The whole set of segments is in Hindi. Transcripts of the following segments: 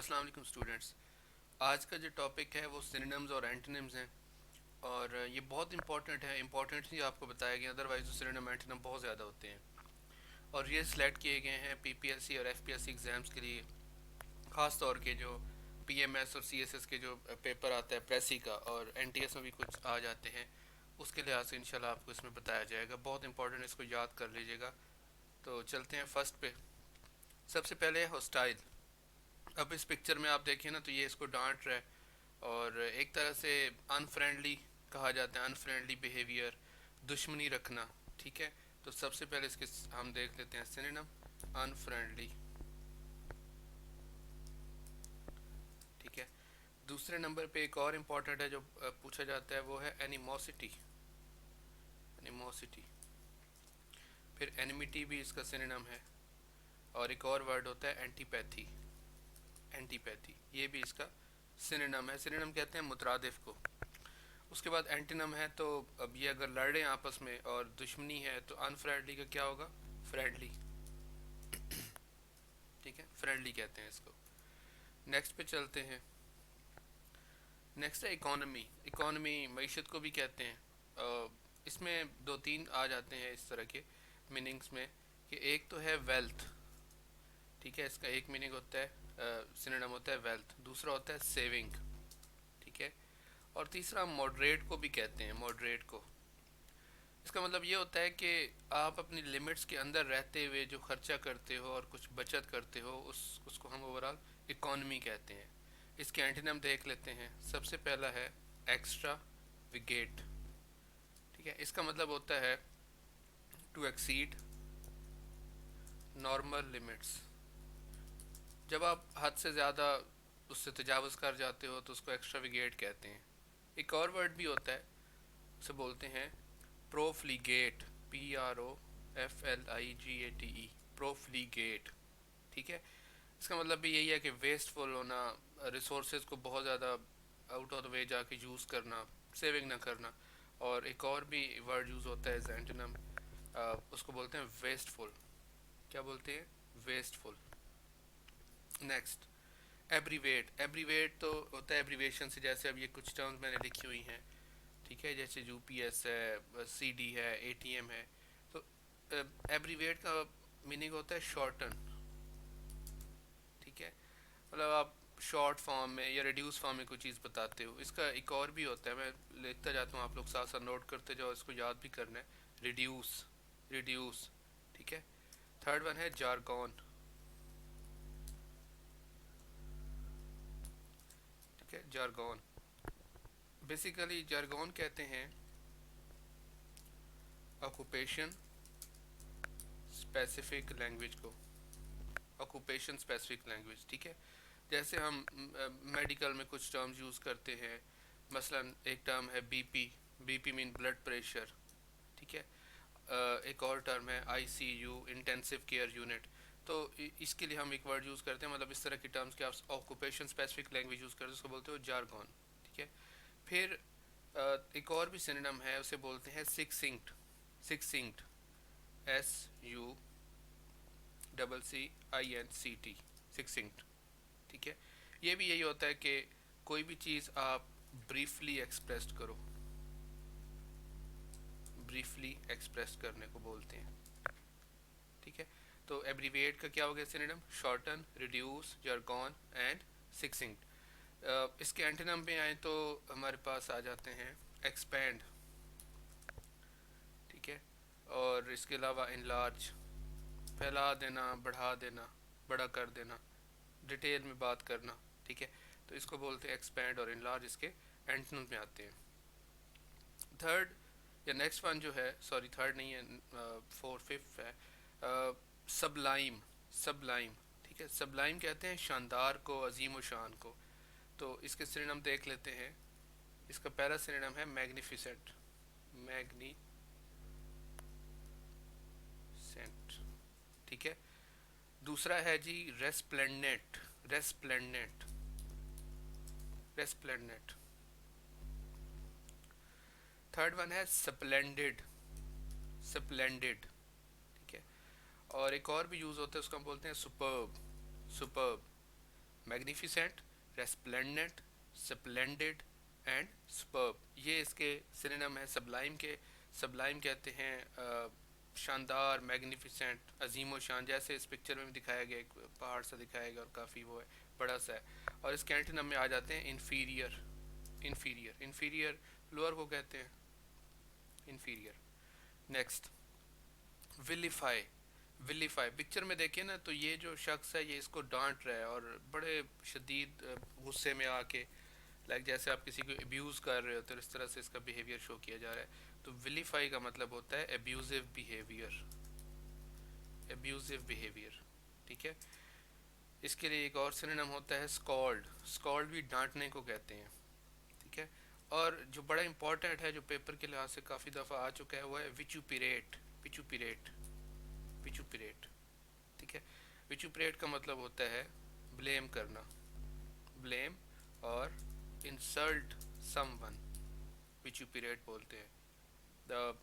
अस्सलाम वालेकुम स्टूडेंट्स। आज का जो टॉपिक है वो सिनोनिम्स और एंटोनिम्स हैं और ये बहुत इंपॉर्टेंट है। इंपॉर्टेंट ही आपको बताया गया, अदरवाइज तो सिनोनिम एंटोनिम बहुत ज़्यादा होते हैं और ये सिलेक्ट किए गए हैं पीपीएससी और एफपीएससी एग्ज़ाम्स के लिए। ख़ास तौर के जो पीएमएस और सीएसएस के जो पेपर आता है प्रेसी का, और एनटीएस में भी कुछ आ जाते हैं, उसके लिहाज से इंशाल्लाह आपको इसमें बताया जाएगा। बहुत इंपॉर्टेंट, इसको याद कर लीजिएगा। तो चलते हैं फर्स्ट पे। सबसे पहले है हॉस्टाइल। अब इस पिक्चर में आप देखिए ना, तो ये इसको डांट रहा है और एक तरह से अनफ्रेंडली कहा जाता है, अनफ्रेंडली बिहेवियर, दुश्मनी रखना। ठीक है, तो सबसे पहले इसके हम देख लेते हैं सिनोनिम, अनफ्रेंडली। ठीक है, दूसरे नंबर पे एक और इम्पॉर्टेंट है जो पूछा जाता है, वो है एनिमोसिटी। एनिमोसिटी, फिर एनिमिटी भी इसका सिनोनिम है, और एक और वर्ड होता है एंटीपैथी। एंटीपैथी ये भी इसका सिनोनिम है। सिनोनिम कहते हैं मुतरादिफ को। उसके बाद एंटीनम है, तो अब ये अगर लड़ रहे हैं आपस में और दुश्मनी है, तो अनफ्रेंडली का क्या होगा? फ्रेंडली। ठीक है, फ्रेंडली कहते हैं इसको। नेक्स्ट पे चलते हैं। नेक्स्ट है इकोनॉमी। इकोनॉमी मईशत को भी कहते हैं। इसमें दो तीन आ जाते हैं इस तरह के मीनिंग्स में, कि एक तो है वेल्थ। ठीक है, इसका एक मीनिंग होता है, सिनोनिम होता है वेल्थ। दूसरा होता है सेविंग। ठीक है, और तीसरा मॉडरेट को भी कहते हैं, मॉडरेट को। इसका मतलब ये होता है कि आप अपनी लिमिट्स के अंदर रहते हुए जो खर्चा करते हो और कुछ बचत करते हो, उसको हम ओवरऑल इकोनॉमी कहते हैं। इसके एंटीनम देख लेते हैं। सबसे पहला है एक्स्ट्रा विगेट। ठीक है, इसका मतलब होता है टू एक्सीड नॉर्मल लिमिट्स। जब आप हद से ज़्यादा उससे तजावज़ कर जाते हो तो उसको एक्स्ट्रा विगेट कहते हैं। एक और वर्ड भी होता है, उसे बोलते हैं प्रोफ्लीगेट। PROFLIGATE, प्रोफ्लीगेट। ठीक है, इसका मतलब भी यही है कि वेस्टफुल होना, रिसोर्सेज को बहुत ज़्यादा आउट ऑफ द वे जाके यूज़ करना, सेविंग ना करना। और एक और भी वर्ड यूज़ होता है एज एंटोनिम, उसको बोलते हैं वेस्टफुल। क्या बोलते हैं? वेस्टफुल। Next, abbreviate. एब्रीवेट तो होता है एब्रीवेशन से, जैसे अब ये कुछ टर्म्स मैंने लिखी हुई हैं। ठीक है, जैसे यूपीएस है, सीडी है, एटीएम है। तो एब्रीवेट का मीनिंग होता है शॉर्टन। ठीक है, मतलब आप शॉर्ट फॉर्म में या रिड्यूस फॉर्म में कोई चीज़ बताते हो। इसका एक और भी होता है, मैं लिखता जाता हूँ, आप लोग साथ साथ नोट करते जाओ, इसको याद भी करना है। Reduce, reduce. ठीक है, थर्ड वन है जारगॉन। ठीक है, जारगॉन। बेसिकली जारगॉन कहते हैं ऑक्यूपेशन स्पेसिफिक लैंग्वेज को। Occupation specific language. ठीक है, जैसे हम मेडिकल में कुछ टर्म्स यूज़ करते हैं। मसलन एक टर्म है BP. BP mean blood pressure. ठीक है, एक और टर्म है आईसीयू, इंटेंसिव केयर यूनिट। तो इसके लिए हम एक वर्ड यूज़ करते हैं, मतलब इस तरह की टर्म्स के आप ऑक्यूपेशन स्पेसिफिक लैंग्वेज यूज़ करते हो, उसको बोलते हो जारगॉन। ठीक है, फिर एक और भी सिनोनिम है, उसे बोलते हैं सिक्सिंक्ट। सिक्सिंक्ट, SUCCINCT, सिक्सिंक्ट। ठीक है, ये भी यही होता है कि कोई भी चीज़ आप ब्रीफली एक्सप्रेस करो। ब्रीफली एक्सप्रेस करने को बोलते हैं। ठीक है, तो एब्रीविएट का क्या हो गया synonym? Shorten, reduce, jargon and succinct. इसके एंटोनिम पे आए तो हमारे पास आ जाते हैं एक्सपैंड। ठीक है, और इसके अलावा इनलार्ज, फैला देना, बढ़ा देना, बड़ा कर देना, डिटेल में बात करना। ठीक है, तो इसको बोलते हैं एक्सपैंड और इनलार्ज, इसके एंटोनिम में आते हैं। थर्ड या नेक्स्ट वन जो है, सॉरी थर्ड नहीं है, फोर फिफ्थ है सबलाइम। सबलाइम। ठीक है, सबलाइम कहते हैं शानदार को, अजीम व शान को। तो इसके सिनोनिम देख लेते हैं। इसका पहला सिनोनिम है मैग्निफिसेंट। मैग्निसेंट। ठीक है, दूसरा है जी resplendent. Resplendent, resplendent. Third one है स्प्लेंडेड। स्प्लेंडेड। ठीक है, और एक और भी यूज़ होता है, उसको हम बोलते हैं superb. Superb, magnificent, resplendent, splendid and superb, ये इसके सिनोनिम है सब्लाइम के। सब्लाइम कहते हैं शानदार, मैग्निफिसेंट, अजीम शान, जैसे इस पिक्चर में भी दिखाया गया, एक पहाड़ सा दिखाया गया और काफ़ी वो है, बड़ा सा है। और इसके एंटोनिम में आ जाते हैं इन्फीरियर। इन्फीरियर, इन्फीरियर लोअर को कहते हैं, इन्फीरियर। नेक्स्ट, विलिफाई। विलिफाई पिक्चर में देखिए ना, तो ये जो शख्स है ये इसको डांट रहा है और बड़े शदीद गुस्से में आके, लाइक जैसे आप किसी को अब्यूज़ कर रहे हो तो इस तरह से इसका बिहेवियर शो किया जा रहा है। तो विलिफाई का मतलब होता है एब्यूजिव बिहेवियर, एब्यूजिव बिहेवियर, ठीक है। इसके लिए एक और सिनोनिम होता है स्कॉल्ड। स्कॉल्ड भी डांटने को कहते हैं, ठीक है। और जो बड़ा इंपॉर्टेंट है, जो पेपर के लिहाज से काफ़ी दफ़ा आ चुका है, वो है विचुपिरेट। विचुपिरेट, विचुपिरेट, ठीक है। विचुपिरेट का मतलब होता है ब्लेम करना, ब्लेम और इंसल्ट समवन, विचुपिरेट बोलते हैं।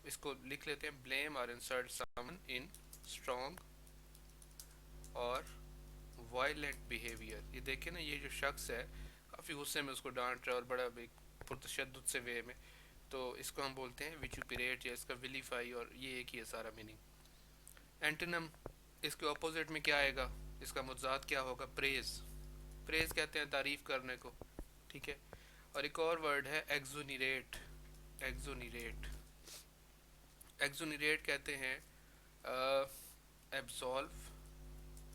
इसको लिख लेते हैं, ब्लेम और इंसल्ट समवन इन स्ट्रॉन्ग और वायलेंट बिहेवियर। ये देखे ना, ये जो शख्स है काफ़ी गुस्से में उसको डांट रहा है और बड़ा एक पुरतशद्दुद से वे में, तो इसको हम बोलते हैं विचुपिरेट या इसका विलीफाई, और ये एक ही है सारा मीनिंग। एंटोनिम इसके ऑपोजिट में क्या आएगा, इसका मुज़ाद क्या होगा, प्रेज। प्रेज कहते हैं तारीफ करने को, ठीक है। और एक और वर्ड है एक्सोनिरेट। एक्सोनिरेट, एक्सोनिरेट कहते हैं एब्सॉल्व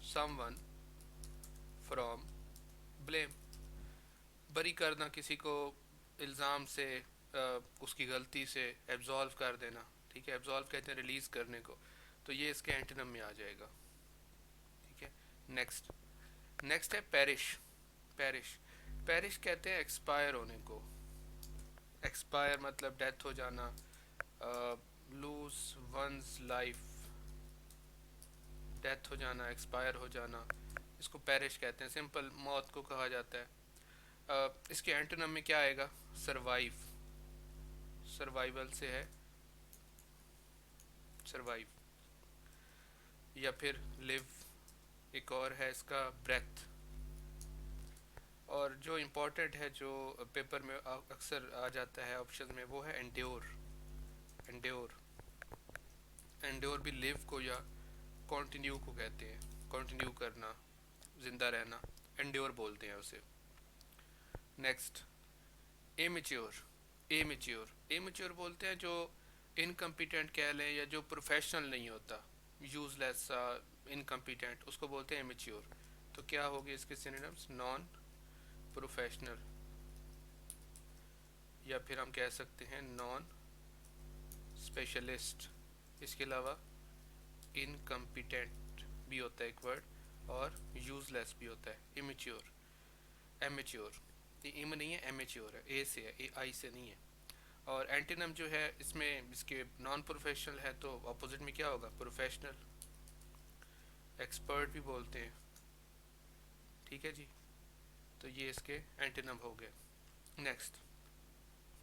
समवन फ्रॉम ब्लेम, बरी करना किसी को इल्ज़ाम से, उसकी गलती से एब्जॉल्व कर देना, ठीक है। एब्जॉल्व कहते हैं रिलीज़ करने को, तो ये इसके एंटोनिम में आ जाएगा, ठीक है। नेक्स्ट, नेक्स्ट है पेरिश। पेरिश, पेरिश कहते हैं एक्सपायर होने को। एक्सपायर मतलब डेथ हो जाना, लूज वंस लाइफ, डेथ हो जाना, एक्सपायर हो जाना, इसको पेरिश कहते हैं। सिंपल मौत को कहा जाता है। इसके एंटोनिम में क्या आएगा, सरवाइव। सर्वाइवल से है सरवाइव, या फिर लिव। एक और है इसका ब्रेथ। और जो इम्पोर्टेंट है, जो पेपर में अक्सर आ जाता है ऑप्शन में, वो है एंड्योर। एंड्योर, एंड्योर भी लिव को या कंटिन्यू को कहते हैं, कंटिन्यू करना, जिंदा रहना, एंड्योर बोलते हैं उसे। Next, amateur. एमेच्योर, एमेच्योर बोलते हैं जो इनकम्पिटेंट कह लें, या जो प्रोफेशनल नहीं होता, यूजलेस, इनकम्पिटेंट, उसको बोलते हैं एमेच्योर। तो क्या होगी इसके सिनोनिम्स, नॉन प्रोफेशनल, या फिर हम कह सकते हैं नॉन स्पेशलिस्ट। इसके अलावा इनकम्पिटेंट भी होता है एक वर्ड, और यूजलेस भी होता है, इमेच्योर। एमेच्योर, ये इम नहीं है, एमेच्योर है, ए से है, ए आई से नहीं है। और एंटीनम जो है इसमें, इसके नॉन प्रोफेशनल है, तो अपोजिट में क्या होगा, प्रोफेशनल। एक्सपर्ट भी बोलते हैं, ठीक है जी। तो ये इसके एंटीनम हो गए। Next,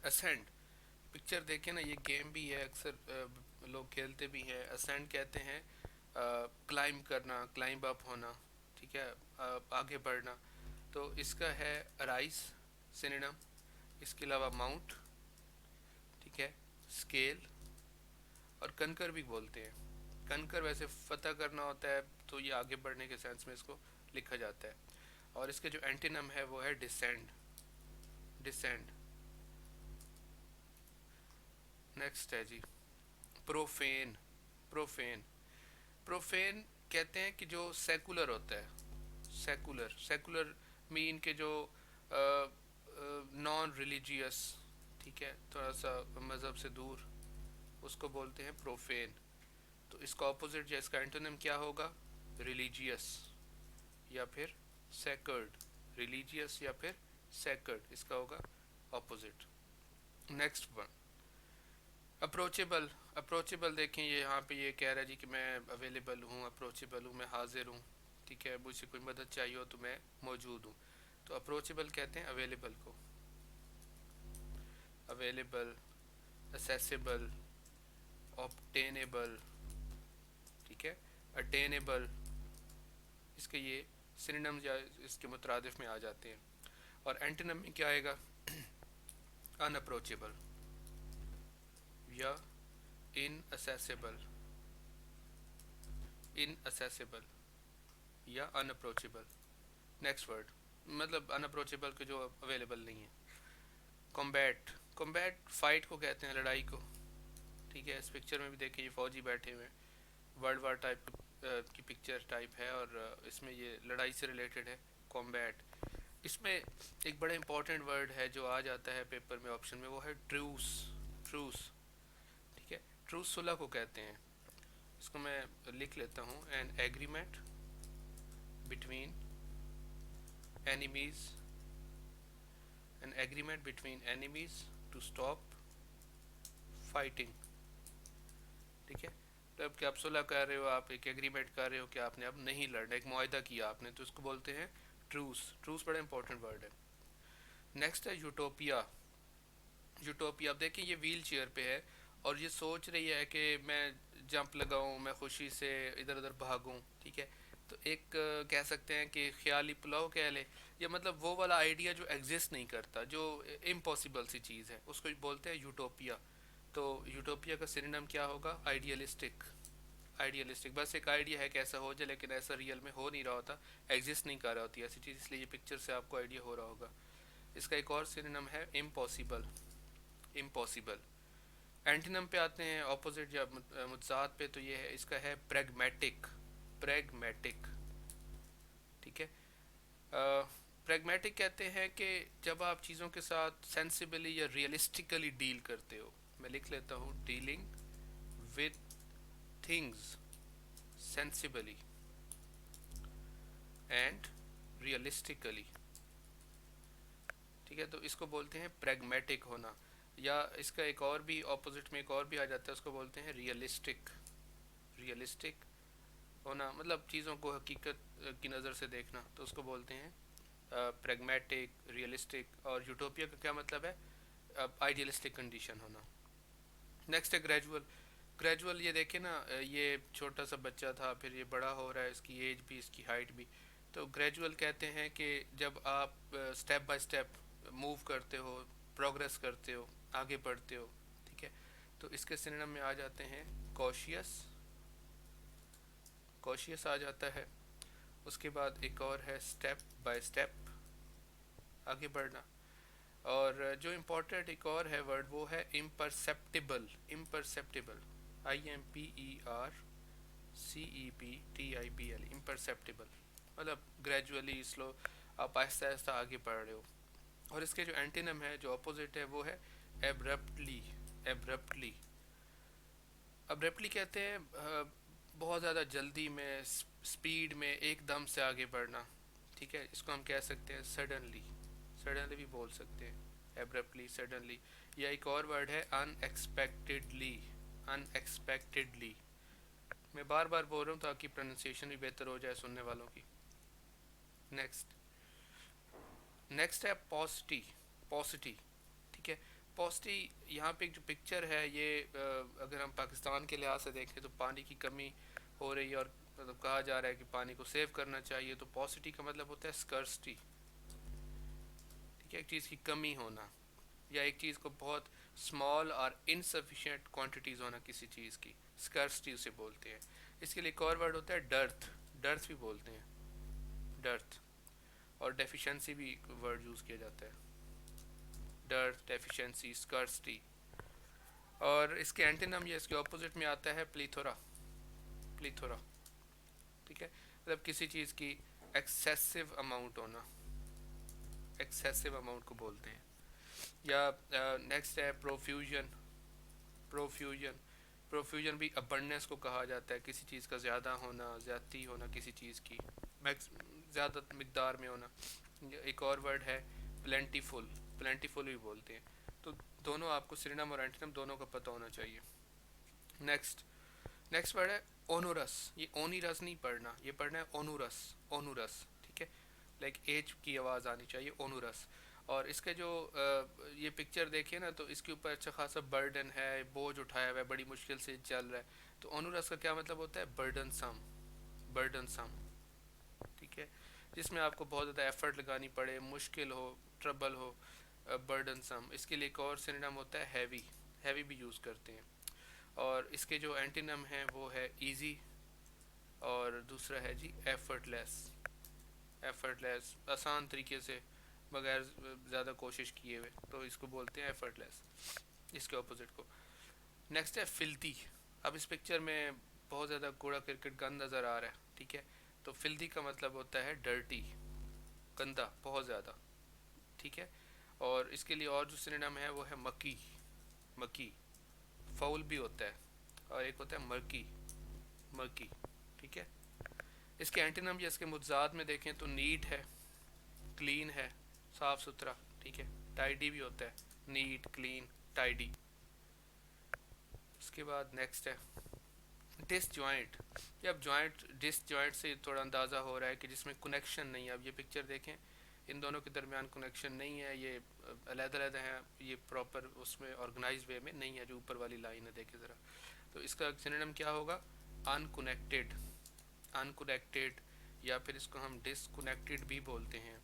ascend. पिक्चर देखें ना, ये गेम भी है, अक्सर लोग खेलते भी हैं। असेंड कहते हैं क्लाइंब करना, क्लाइंब अप होना, ठीक है, आगे बढ़ना। तो इसका है राइज सिनोनिम। इसके अलावा माउंट, ठीक है, स्केल, और कनकर भी बोलते हैं। कनकर वैसे फतह करना होता है, तो ये आगे बढ़ने के सेंस में इसको लिखा जाता है। और इसके जो एंटीनम है वो है डिसेंड। डिसेंड। नेक्स्ट है जी प्रोफेन। प्रोफेन, प्रोफेन कहते हैं कि जो सेकुलर होता है। सेकुलर, सेकुलर मीन के जो नॉन रिलीजियस, ठीक है, थोड़ा सा मज़हब से दूर, उसको बोलते हैं प्रोफेन। तो इसका ऑपोजिट या इसका एंटोनिम क्या होगा, रिलीजियस या फिर सेकर्ड। रिलीजियस या फिर सेकर्ड, इसका होगा opposite. Next one, approachable. Approachable देखें, ये यहाँ पे ये कह रहा है जी कि मैं अवेलेबल हूँ, अप्रोचेबल हूँ, मैं हाजिर हूँ, ठीक है, मुझसे कोई मदद चाहिए हो तो मैं मौजूद हूँ। तो अप्रोचेबल कहते हैं अवेलेबल को। अवेलेबल, असेसिबल, ऑब्टेनेबल, ठीक है, अटेनेबल, इसके ये सिनोनिम्स या इसके मुतरादिफ में आ जाते हैं। और एंटोनिम में क्या आएगा? अनअप्रोचेबल या इनअसेसेबल, इनअसेसेबल या अनअप्रोचेबल। नेक्स्ट वर्ड मतलब अनअप्रोचेबल के जो अवेलेबल नहीं है। कॉम्बैट, कॉम्बैट फाइट को कहते हैं, लड़ाई को। ठीक है, इस पिक्चर में भी देखिए ये फौजी बैठे हुए हैं, वर्ल्ड वार टाइप की पिक्चर टाइप है, और इसमें ये लड़ाई से रिलेटेड है, कॉम्बैट। इसमें एक बड़ा इंपॉर्टेंट वर्ड है जो आ जाता है पेपर में ऑप्शन में, वो है ट्रूस। ट्रूस, ठीक है, ट्रूस सुलह को कहते हैं। इसको मैं लिख लेता हूँ, an agreement between enemies, an agreement between enemies to stop fighting. ठीक है, तो अब क्या आप सुलह कर रहे हो, आप एक एग्रीमेंट कर रहे हो कि आपने अब नहीं लड़ना, एक मुआहदा किया आपने, तो इसको बोलते हैं ट्रूस। ट्रूस बड़ा इंपॉर्टेंट वर्ड है। नेक्स्ट है यूटोपिया। यूटोपिया, अब देखिए ये व्हील चेयर पे है और ये सोच रही है कि मैं जंप लगाऊं, मैं खुशी से इधर उधर भागूं। ठीक है, तो एक कह सकते हैं कि ख्याली पुलाव कह ले, या मतलब वो वाला आइडिया जो एग्जिस्ट नहीं करता, जो इम्पॉसिबल सी चीज़ है, उसको बोलते हैं यूटोपिया। तो यूटोपिया का सिनोनिम क्या होगा? आइडियलिस्टिक। आइडियलिस्टिक, बस एक आइडिया है कि ऐसा हो जाए, लेकिन ऐसा रियल में हो नहीं रहा होता, एग्जिस्ट नहीं कर रहा होती ऐसी चीज़, इसलिए ये पिक्चर से आपको आइडिया हो रहा होगा। इसका एक और सिनोनिम है इम्पॉसिबल। इम्पॉसिबल। एंटीनम पे आते हैं, ऑपोजिट या मुतजाद पे, तो ये है, इसका है प्रैग्मेटिक। प्रैग्मेटिक, ठीक है। प्रैग्मेटिक कहते हैं कि जब आप चीज़ों के साथ सेंसिबली या रियलिस्टिकली डील करते हो। मैं लिख लेता हूँ, dealing with things sensibly and realistically. ठीक है, तो इसको बोलते हैं प्रैग्मेटिक होना, या इसका एक और भी ऑपोजिट में एक और भी आ जाता है, उसको बोलते हैं रियलिस्टिक। रियलिस्टिक होना मतलब चीज़ों को हकीकत की नज़र से देखना, तो उसको बोलते हैं प्रैग्मेटिक, रियलिस्टिक। और यूटोपिया का क्या मतलब है? आइडियलिस्टिक कंडीशन होना। नेक्स्ट है ग्रेजुअल। ग्रेजुअल, ये देखे ना, ये छोटा सा बच्चा था, फिर ये बड़ा हो रहा है, इसकी एज भी, इसकी हाइट भी। तो ग्रेजुअल कहते हैं कि जब आप स्टेप बाय स्टेप मूव करते हो, प्रोग्रेस करते हो, आगे बढ़ते हो। ठीक है, तो इसके सिनोनिम में आ जाते हैं कॉशियस। कॉशियस आ जाता है। उसके बाद एक और है स्टेप बाय स्टेप, आगे बढ़ना। और जो इम्पोर्टेंट एक और है वर्ड, वो है इम्परसेप्टिबल। इम्परसेप्टिबल, IMPERCEPTIBL, इम्परसेप्टिबल मतलब ग्रेजुअली, स्लो, आप आहिस्ता आहिस्ता आगे बढ़ रहे हो। और इसके जो एंटीनम है, जो अपोजिट है, वो है एब्रप्टली। एब्रप्टली, अब्रप्टली कहते हैं बहुत ज़्यादा जल्दी में, स्पीड में, एकदम से आगे बढ़ना। ठीक है, इसको हम कह सकते हैं सडनली। सडनली भी बोल सकते हैं, एब्रप्टली, सडनली। या एक और वर्ड है अनएक्सपेक्टेडली। अनएक्सपेक्टेडली, मैं बार बार बोल रहा हूँ ताकि प्रोनाउंसिएशन भी बेहतर हो जाए सुनने वालों की। नेक्स्ट, नेक्स्ट है पॉसिटी। पॉसिटी, ठीक है। पॉसिटी, यहाँ पे एक जो पिक्चर है ये, अगर हम पाकिस्तान के लिहाज से देखें तो पानी की कमी हो रही है, और मतलब कहा जा रहा है कि पानी को सेव करना चाहिए। तो पॉसिटी का मतलब होता है स्कर्सिटी। ठीक है, एक चीज़ की कमी होना, या एक चीज़ को बहुत स्मॉल और इनसफिशिएंट क्वांटिटीज़ होना किसी चीज़ की, स्कर्सिटी उसे बोलते हैं। इसके लिए एक और वर्ड होता है डर्थ। डर्थ भी बोलते हैं, डर्थ। और डेफिशिएंसी भी वर्ड यूज़ किया जाता है, डर्थ, डेफिशिएंसी, स्कर्सिटी। और इसके एंटीनम या इसके ऑपोजिट में आता है प्लीथोरा। प्लीथोरा, ठीक है, मतलब किसी चीज़ की एक्सेसिव अमाउंट होना, एक्सेसिव अमाउंट को बोलते हैं। या नेक्स्ट है प्रोफ्यूजन। प्रोफ्यूजन, प्रोफ्यूजन भी अबंडेंस को कहा जाता है, किसी चीज़ का ज़्यादा होना, ज़्यादती होना किसी चीज़ की, ज़्यादा मिकदार में होना। एक और वर्ड है प्लेंटीफुल। प्लेंटीफुल भी बोलते हैं। तो दोनों आपको सिनोनिम और एंटोनिम दोनों का पता होना चाहिए। नेक्स्ट, नेक्स्ट वर्ड है ओनुरस। ये ओनीरस नहीं पढ़ना, ये पढ़ना है ओनुरस। ओनुरस, ठीक है, लाइक एज की आवाज़ आनी चाहिए, ओनुरस। और इसके जो ये पिक्चर देखिए ना, तो इसके ऊपर अच्छा खासा बर्डन है, बोझ उठाया हुआ है, बड़ी मुश्किल से चल रहा है। तो ओनुरस का क्या मतलब होता है? बर्डन सम। बर्डन सम, ठीक है। जिसमें आपको बहुत ज़्यादा एफर्ट लगानी पड़े, मुश्किल हो, ट्रबल हो, बर्डनसम। इसके लिए एक और सिनोनिम होता है हैवी, हैवी भी यूज़ करते हैं। और इसके जो एंटीनम हैं वो है इजी, और दूसरा है जी एफर्टलेस। एफर्टलेस, आसान तरीके से बगैर ज़्यादा कोशिश किए हुए, तो इसको बोलते हैं एफर्टलेस, इसके ऑपोजिट को। नेक्स्ट है फिल्थी। अब इस पिक्चर में बहुत ज़्यादा कूड़ा क्रिकेट गंद नज़र आ रहा है, ठीक है। तो फिल्थी का मतलब होता है डर्टी, गंदा, बहुत ज़्यादा, ठीक है। और इसके लिए और जो सिनोनिम है वो है मकी, मकी, फाउल भी होता है, और एक होता है मर्की, मर्की, ठीक है। इसके एंटीनम या इसके मुजाद में देखें तो नीट है, क्लीन है, साफ सुथरा, ठीक है। टाइडी भी होता है, नीट, क्लीन, टाइडी। उसके बाद नेक्स्ट है डिसजॉइंट। ये अब जॉइंट, डिसजॉइंट से थोड़ा अंदाज़ा हो रहा है कि जिसमें कनेक्शन नहीं है। अब ये पिक्चर देखें, इन दोनों के दरमियान कनेक्शन नहीं है, ये अलग-अलग हैं, ये प्रॉपर उसमें ऑर्गेनाइज वे में नहीं है। जो ऊपर वाली लाइन है देखें ज़रा, तो इसका सिनोनिम क्या होगा? अनकनेक्टेड, अनकनेक्टेड, या फिर इसको हम डिसकनेक्टेड भी बोलते हैं,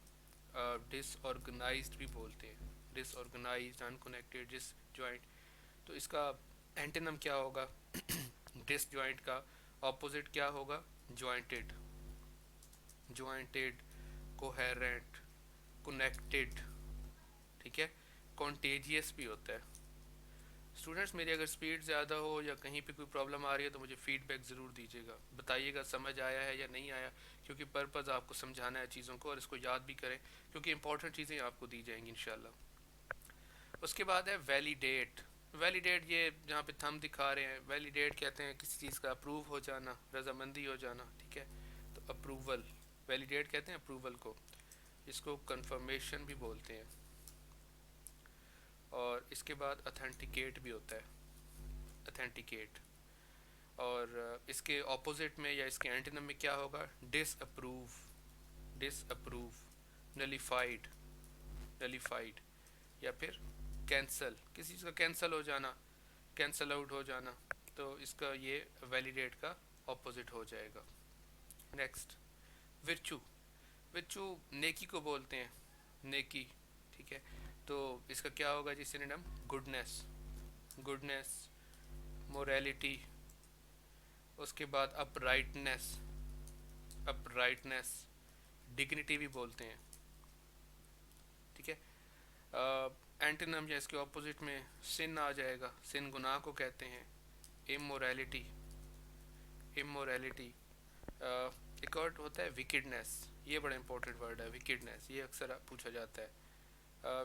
डिसऑर्गेनाइज्ड भी बोलते हैं, डिसऑर्गेनाइज्ड, अनकनेक्टेड, डिसजॉइंट। तो इसका एंटीनम क्या होगा? डिसजॉइंट का ऑपोजिट क्या होगा? जॉइंटेड, जॉइंटेड, कोहेरेंट, कनेक्टेड, ठीक है। कॉन्टेजियस भी होता है। स्टूडेंट्स, मेरी अगर स्पीड ज़्यादा हो या कहीं पे कोई प्रॉब्लम आ रही है तो मुझे फीडबैक ज़रूर दीजिएगा, बताइएगा समझ आया है या नहीं आया, क्योंकि पर्पज़ आपको समझाना है चीज़ों को, और इसको याद भी करें क्योंकि इंपॉर्टेंट चीज़ें आपको दी जाएंगी इंशाल्लाह। उसके बाद है वैलिडेट। वैलिडेट, ये जहाँ पे थंब दिखा रहे हैं, वैलिडेट कहते हैं किसी चीज़ का अप्रूव हो जाना, रजामंदी हो जाना, ठीक है। तो अप्रूवल, वैलिडेट कहते हैं अप्रूवल को, इसको कंफर्मेशन भी बोलते हैं। और इसके बाद अथेंटिकेट भी होता है, अथेंटिकेट। और इसके ऑपोजिट में या इसके एंटीनम में क्या होगा? डिसअप्रूव, डिसअप्रूव, नलीफाइड, नलीफाइड, या फिर कैंसल, किसी चीज़ का कैंसिल हो जाना, कैंसल आउट हो जाना, तो इसका ये वैलिडेट का ऑपोजिट हो जाएगा। नेक्स्ट, विर्चू। विर्चू नेकी को बोलते हैं, नेकी, ठीक है। तो इसका क्या होगा जी सिनोनिम? Goodness, goodness, morality. उसके बाद अपराइटनेस, अपराइटनेस, डिग्निटी भी बोलते हैं, ठीक है। एंटीनम या इसके ऑपोजिट में सिन आ जाएगा, सिन गुनाह को कहते हैं। इमोरैलिटी, इमोरैलिटी। एक और होता है विकेडनेस, ये बड़ा इंपॉर्टेंट वर्ड है, विकेडनेस, ये अक्सर पूछा जाता है।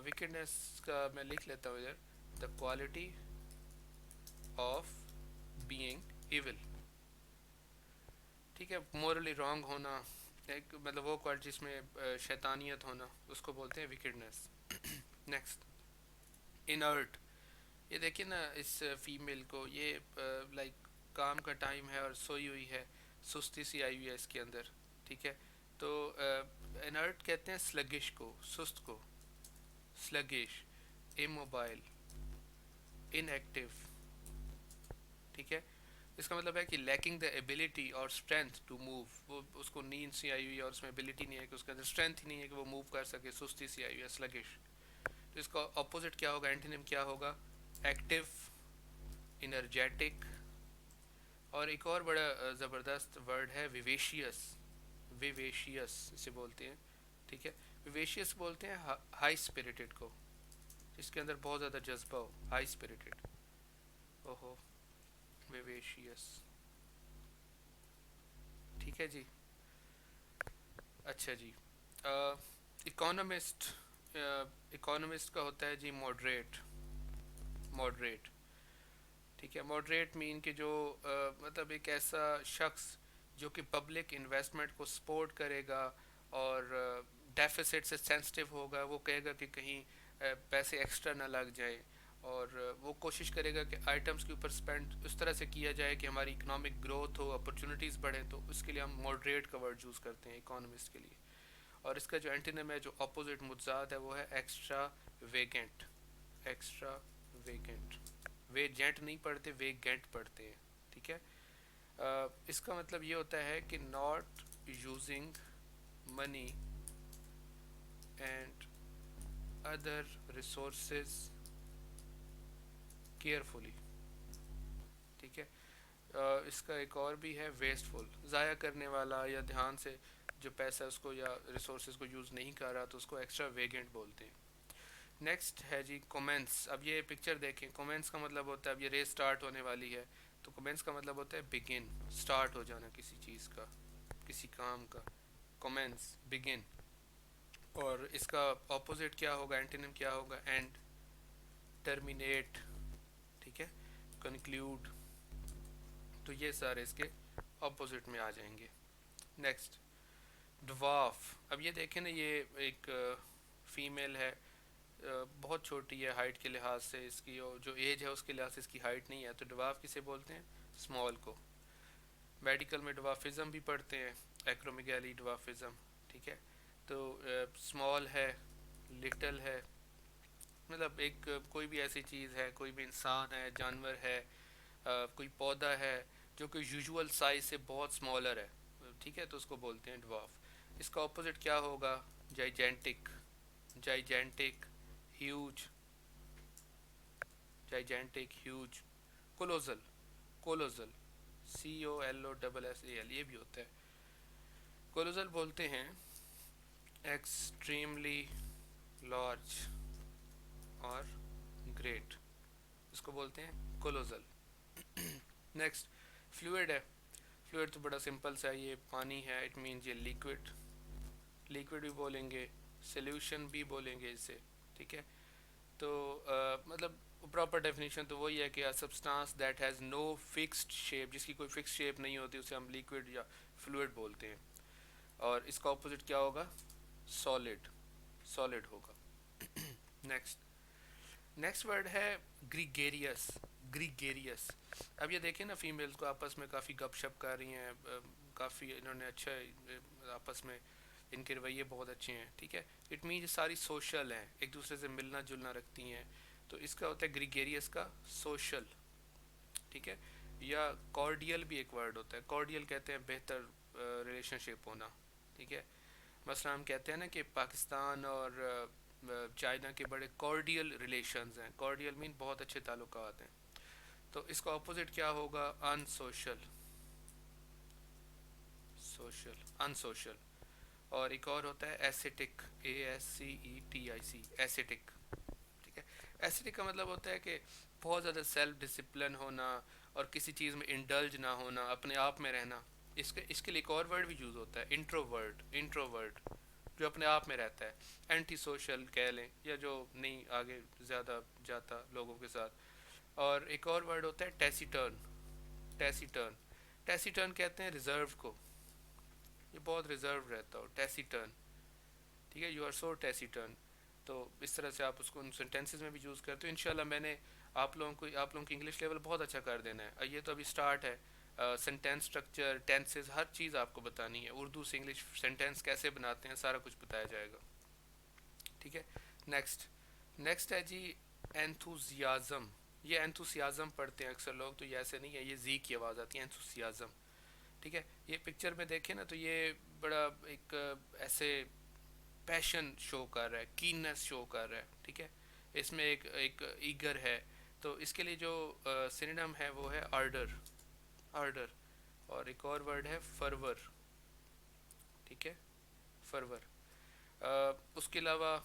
विकेडनेस का मैं लिख लेता हूँ इधर, the quality of being evil, ठीक है। मोरली रॉन्ग होना, एक मतलब वो क्वालिटी जिसमें शैतानियत होना, उसको बोलते हैं विकेडनेस। Next, inert. ये देखिए ना इस फीमेल को, ये लाइक काम का टाइम है और सोई हुई है, सुस्ती सी आई हुई है इसके अंदर, ठीक है। तो इनर्ट कहते हैं स्लगिश को, सुस्त को, स्लगिश, इमोबाइल, इनएक्टिव, ठीक है। इसका मतलब है कि लैकिंग द एबिलिटी और स्ट्रेंथ टू मूव, वो उसको नींद सी आई हुई है और उसमें एबिलिटी नहीं है कि उसके अंदर स्ट्रेंथ ही नहीं है कि वो मूव कर सके, सुस्ती सी आई हुई है, स्लगिश। तो इसका ऑपोजिट क्या होगा, एंटीनिम क्या होगा? Active, energetic. और एक और बड़ा ज़बरदस्त वर्ड है विवेशियस, विवेशियस इसे बोलते हैं, ठीक है। विवेशियस बोलते हैं हाई स्पिरिटेड को, इसके अंदर बहुत ज़्यादा जज्बा हो, हाई स्पिरिटेड। ओहो, विवेशियस, ठीक है जी। अच्छा जी, इकोनॉमिस्ट, इकोनॉमिस्ट का होता है जी मॉडरेट, मॉडरेट, ठीक है। मॉडरेट मीन कि जो मतलब एक ऐसा शख्स जो कि पब्लिक इन्वेस्टमेंट को सपोर्ट करेगा और डेफिसिट से सेंसिटिव होगा, वो कहेगा कि कहीं पैसे एक्स्ट्रा ना लग जाए, और वो कोशिश करेगा कि आइटम्स के ऊपर स्पेंड उस तरह से किया जाए कि हमारी इकोनॉमिक ग्रोथ हो, अपॉर्चुनिटीज़ बढ़े, तो उसके लिए हम मॉडरेट का वर्ड यूज़ करते हैं इकोनॉमिस्ट के लिए। और इसका जो एंटीनम है, जो अपोजिट मुतजाद है, वो है एक्स्ट्रा वेगेंट, एक्स्ट्रा वेगेंट। वे जेंट नहीं पढ़ते, वे गेंट पढ़ते हैं, ठीक है। इसका मतलब ये होता है कि not using money and other resources carefully. ठीक है। इसका एक और भी है वेस्टफुल, ज़ाया करने वाला या ध्यान से जो पैसा उसको या रिसोर्सेज को यूज़ नहीं कर रहा, तो उसको एक्स्ट्रा वेगेंट बोलते हैं। नेक्स्ट है जी कमेंस। अब ये पिक्चर देखें, कमेंस का मतलब होता है अब ये रेस स्टार्ट होने वाली है, तो कमेंस का मतलब होता है बिगिन, स्टार्ट हो जाना किसी चीज़ का, किसी काम का। Commence, begin. और इसका ऑपोजिट क्या होगा, एंटीनिम क्या होगा, एंड, टर्मिनेट, ठीक है, कंक्लूड। तो ये सारे इसके ऑपोजिट में आ जाएंगे। Next, dwarf. अब ये देखें ना, ये एक फीमेल है, बहुत छोटी है हाइट के लिहाज से, इसकी और जो एज है उसके लिहाज से इसकी हाइट नहीं है, तो ड्वार्फ किसे बोलते हैं, स्मॉल को। मेडिकल में ड्वार्फिज्म भी पढ़ते हैं, एक्रोमेगैली ड्वार्फिज्म। ठीक है। तो स्मॉल है, लिटल है, मतलब एक कोई भी ऐसी चीज़ है, कोई भी इंसान है, जानवर है, कोई पौधा है जो कि यूजुअल साइज से बहुत स्मॉलर है, ठीक है, तो उसको बोलते हैं ड्वार्फ। इसका ऑपोजिट क्या होगा, gigantic, gigantic, huge, gigantic, huge. Colossal, colossal, COLOSSAL, ये भी होता है। कोलोजल बोलते हैं एक्सट्रीमली लार्ज और ग्रेट, इसको बोलते हैं कोलोजल। नेक्स्ट, फ्लूइड है। फ्लूइड तो बड़ा सिंपल सा है, ये पानी है, इट मीन्स ये लिक्विड, लिक्विड भी बोलेंगे, सोल्यूशन भी बोलेंगे इसे। ठीक है। तो मतलब प्रॉपर डेफिनेशन तो वही है कि a substance that has no fixed shape, जिसकी कोई फिक्स शेप नहीं होती, उसे हम लिक्विड या फ्लूइड बोलते हैं। और इसका ऑपोजिट क्या होगा, सॉलिड, सॉलिड होगा। नेक्स्ट, नेक्स्ट वर्ड है ग्रीगेरियस, ग्रीगेरियस। अब ये देखें ना, फीमेल्स को आपस में काफ़ी गपशप कर रही हैं, काफ़ी इन्होंने अच्छा आपस में, इनके रवैये बहुत अच्छे हैं। ठीक है। इट मीन ये सारी सोशल हैं, एक दूसरे से मिलना जुलना रखती हैं, तो इसका होता है ग्रीगेरियस का सोशल। ठीक है। या कॉर्डियल भी एक वर्ड होता है, कॉर्डियल कहते हैं बेहतर रिलेशनशिप होना। ठीक है। मसलन हम कहते हैं ना कि पाकिस्तान और चाइना के बड़े कॉर्डियल रिलेशंस हैं, कॉर्डियल मीन बहुत अच्छे ताल्लुकात हैं। तो इसका ऑपोजिट क्या होगा, अनसोशल, सोशल, अनसोशल। और एक और होता है एसिटिक, ASCETIC, एसिटिक। ठीक है। एसिटिक का मतलब होता है कि बहुत ज़्यादा सेल्फ डिसिप्लिन होना और किसी चीज़ में इंडल्ज ना होना, अपने आप में रहना। इसके लिए एक और वर्ड भी यूज़ होता है, इंट्रोवर्ट, इंट्रोवर्ट, जो अपने आप में रहता है। एंटी सोशल कह लें, या जो नहीं आगे ज़्यादा जाता लोगों के साथ। और एक और वर्ड होता है टैसीटर्न, टैसीटर्न, टैसीटर्न कहते हैं रिजर्व को, ये बहुत रिजर्व रहता हो, टैसीटर्न। ठीक है, यू आर सो टैसीटर्न। तो इस तरह से आप उसको उन सेंटेंसेस में भी यूज़ करते हो। इंशाल्लाह मैंने आप लोगों की इंग्लिश लेवल बहुत अच्छा कर देना है, ये तो अभी स्टार्ट है। सेंटेंस स्ट्रक्चर, टेंसेस, हर चीज़ आपको बतानी है, उर्दू से इंग्लिश सेंटेंस कैसे बनाते हैं, सारा कुछ बताया जाएगा। ठीक है। नेक्स्ट, नेक्स्ट है जी एंथुसियाज़म। ये एंथुसियाज़म पढ़ते हैं अक्सर लोग, तो ये ऐसे नहीं है, ये जी की आवाज़ आती है, एंथुसियाज़म। ठीक है। ये पिक्चर में देखें ना, तो ये बड़ा एक ऐसे पैशन शो कर रहा है, कीननेस शो कर रहा है। ठीक है। इसमें एक एक ईगर है, तो इसके लिए जो सिनोनिम है वो है आर्डर, आर्डर। और एक और वर्ड है फरवर। ठीक है, फरवर। उसके अलावा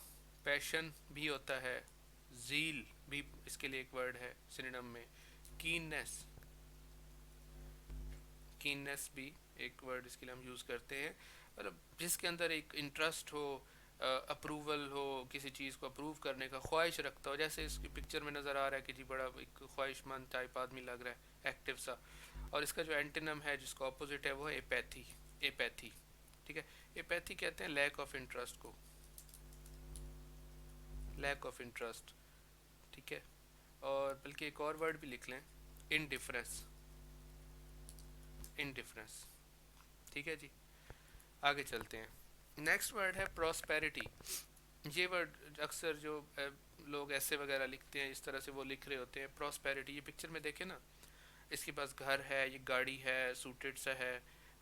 पैशन भी होता है, जील भी इसके लिए एक वर्ड है सिनोनिम में, कीननेस, कीननेस भी एक वर्ड इसके लिए हम यूज़ करते हैं। मतलब जिसके अंदर एक इंटरेस्ट हो, अप्रूवल हो, किसी चीज़ को अप्रूव करने का ख्वाहिश रखता हो, जैसे इसकी पिक्चर में नज़र आ रहा है कि जी बड़ा एक ख्वाहिशमंद टाइप आदमी लग रहा है, एक्टिव सा। और इसका जो एंटोनिम है, जिसका ऑपोजिट है, वो है एपैथी, एपैथी। ठीक है। एपैथी कहते हैं लैक ऑफ इंटरेस्ट को, लैक ऑफ इंटरेस्ट। ठीक है। और बल्कि एक और वर्ड भी लिख लें, इनडिफरेंस, इनडिफरेंस। ठीक है जी, आगे चलते हैं। नेक्स्ट वर्ड है प्रॉस्पेरिटी। ये वर्ड अक्सर जो लोग ऐसे वगैरह लिखते हैं, इस तरह से वो लिख रहे होते हैं प्रॉस्पेरिटी। ये पिक्चर में देखें ना, इसके पास घर है, ये गाड़ी है, सूटेड सा है,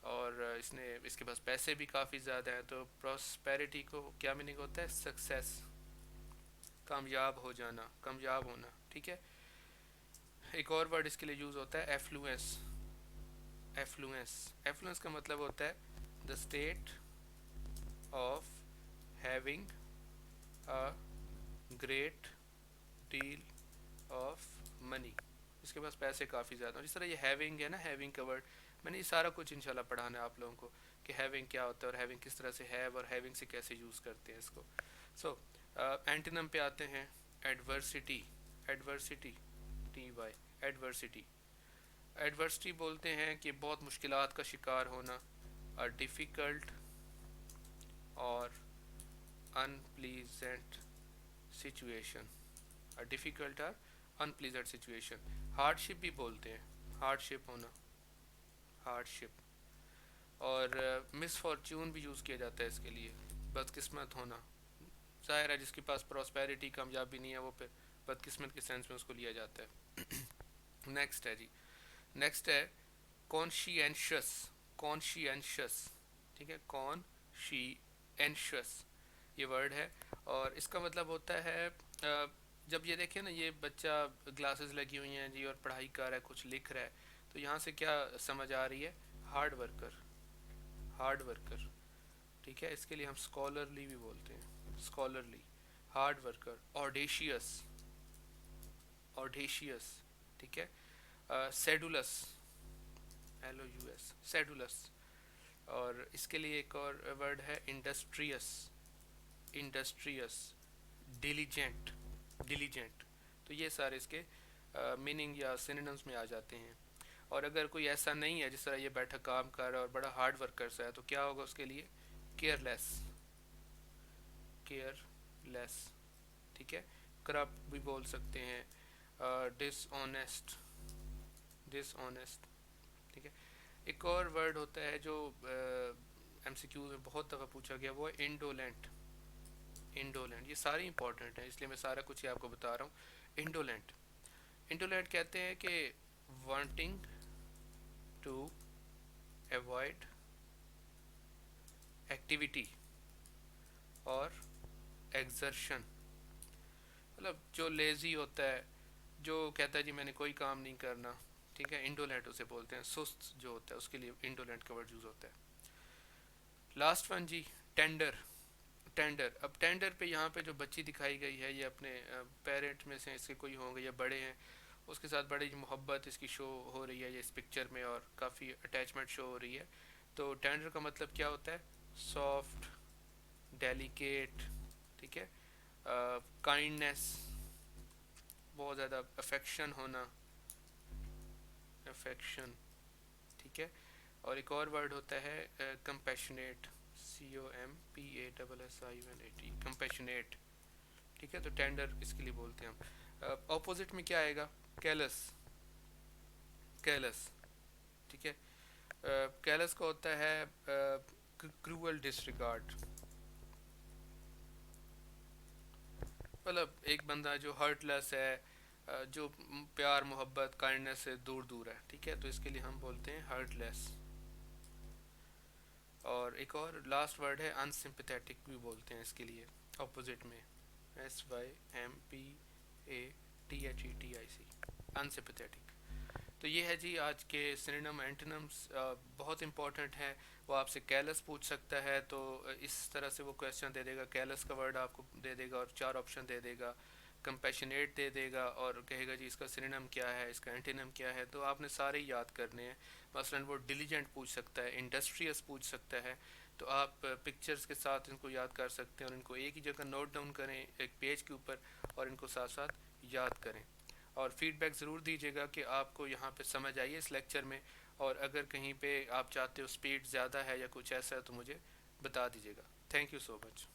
और इसने इसके पास पैसे भी काफ़ी ज़्यादा हैं। तो प्रॉस्पेरिटी को क्या मीनिंग होता है? सक्सेस, कामयाब हो जाना, कामयाब होना, ठीक है। एक और वर्ड इसके लिए यूज़ होता है एफ्लुएंस। एफ्लुएंस, एफ्लुएंस का मतलब होता है the state of having a great deal of money. इसके पास पैसे काफ़ी ज़्यादा, जिस तरह ये हैविंग है ना, हैविंग का वर्ड, मैंने ये सारा कुछ इंशाल्लाह पढ़ाना है आप लोगों को कि हैविंग क्या होता है और हैविंग किस तरह से हैव और हैविंग से कैसे यूज़ करते हैं इसको। सो एंटोनिम पे आते हैं। Adversity, adversity, T Y, adversity. Adversity बोलते हैं कि बहुत मुश्किलात का शिकार होना, अ डिफ़िकल्ट और अनप्लीजेंट सिचुएशन, अ डिफ़िकल्ट और अनप्लीजेंट सिचुएशन। हार्डशिप भी बोलते हैं, हार्डशिप होना, हार्डशिप। और मिसफॉर्चून भी यूज़ किया जाता है इसके लिए, बदकिस्मत होना। ज़ाहिर है जिसके पास प्रॉस्पेरिटी, कामयाबी नहीं है, वो फिर बदकिस्मत के सेंस में उसको लिया जाता है। नेक्स्ट है जी, नेक्स्ट है कॉन्शियंशियस। कॉन्शियंशियस, ठीक है, कॉन्शियंशियस ये वर्ड है। और इसका मतलब होता है जब ये देखें ना, ये बच्चा ग्लासेस लगी हुई हैं जी और पढ़ाई कर रहा है, कुछ लिख रहा है, तो यहाँ से क्या समझ आ रही है? हार्ड वर्कर, हार्ड वर्कर, ठीक है। इसके लिए हम स्कॉलरली भी बोलते हैं, scholarly, hard worker. Audacious, audacious, ठीक है। Sedulous, LOUS, sedulous. और इसके लिए एक और वर्ड है इंडस्ट्रियस, इंडस्ट्रियस, डिलीजेंट, डिलीजेंट। तो ये सारे इसके मीनिंग या सिनोनिम्स में आ जाते हैं। और अगर कोई ऐसा नहीं है, जिस तरह ये बैठा काम कर रहा है और बड़ा हार्ड वर्कर सा है, तो क्या होगा उसके लिए? केयरलेस, केयरलेस, ठीक है। करप्ट भी बोल सकते हैं, डिसऑनेस्ट, डिसऑनेस्ट, ठीक है। एक और वर्ड होता है जो MCQ में बहुत दफ़ा पूछा गया, वो है इंडोलेंट, इंडोलेंट। ये सारे इंपॉर्टेंट हैं इसलिए मैं सारा कुछ ही आपको बता रहा हूँ। इंडोलेंट, इंडोलेंट कहते हैं कि वांटिंग टू अवॉइड एक्टिविटी और एक्सर्शन। मतलब जो लेज़ी होता है, जो कहता है जी मैंने कोई काम नहीं करना, ठीक है, इंडोलेंट उसे बोलते हैं। सुस्त जो होता है उसके लिए इंडोलेंट का वर्ड यूज़ होता है। लास्ट वन जी, टेंडर, टेंडर। अब टेंडर पे यहाँ पे जो बच्ची दिखाई गई है, ये अपने पेरेंट में से इसके कोई होंगे या बड़े हैं, उसके साथ बड़ी मोहब्बत इसकी शो हो रही है ये इस पिक्चर में, और काफ़ी अटैचमेंट शो हो रही है। तो टेंडर का मतलब क्या होता है? सॉफ्ट, डेलिकेट, ठीक है, काइंडनेस, बहुत ज़्यादा अफेक्शन होना, अफेक्शन, ठीक है। और एक और वर्ड होता है कंपैशनेट, COMPASSIONAT, कंपैशनेट, ठीक है। तो टेंडर इसके लिए बोलते हैं हम। ऑपोजिट में क्या आएगा? कैलस, कैलस, ठीक है। कैलस का होता है क्रूअल डिसरिगार्ड। मतलब एक बंदा जो हर्टलेस है, जो प्यार मोहब्बत काइंडनेस से दूर दूर है, ठीक है, तो इसके लिए हम बोलते हैं हर्टलेस। और एक और लास्ट वर्ड है अनसिम्पथेटिक भी बोलते हैं इसके लिए, ऑपोजिट में, SYMPATHETIC, अनसिम्पथेटिक। तो ये है जी आज के सिनोनिम एंटोनिम्स, बहुत इंपॉर्टेंट है। वो आपसे कैलस पूछ सकता है, तो इस तरह से वो क्वेश्चन दे देगा, कैलस का वर्ड आपको दे देगा और 4 ऑप्शन दे देगा, कंपैशनेट दे देगा और कहेगा जी इसका सिनोनिम क्या है, इसका एंटोनिम क्या है। तो आपने सारे याद करने हैं। मसलन वो डिलीजेंट पूछ सकता है, इंडस्ट्रियस पूछ सकता है, तो आप पिक्चर्स के साथ इनको याद कर सकते हैं और इनको एक ही जगह नोट डाउन करें एक पेज के ऊपर और इनको साथ साथ याद करें। और फीडबैक ज़रूर दीजिएगा कि आपको यहाँ पे समझ आई है इस लेक्चर में, और अगर कहीं पे आप चाहते हो स्पीड ज़्यादा है या कुछ ऐसा है तो मुझे बता दीजिएगा। Thank you so much.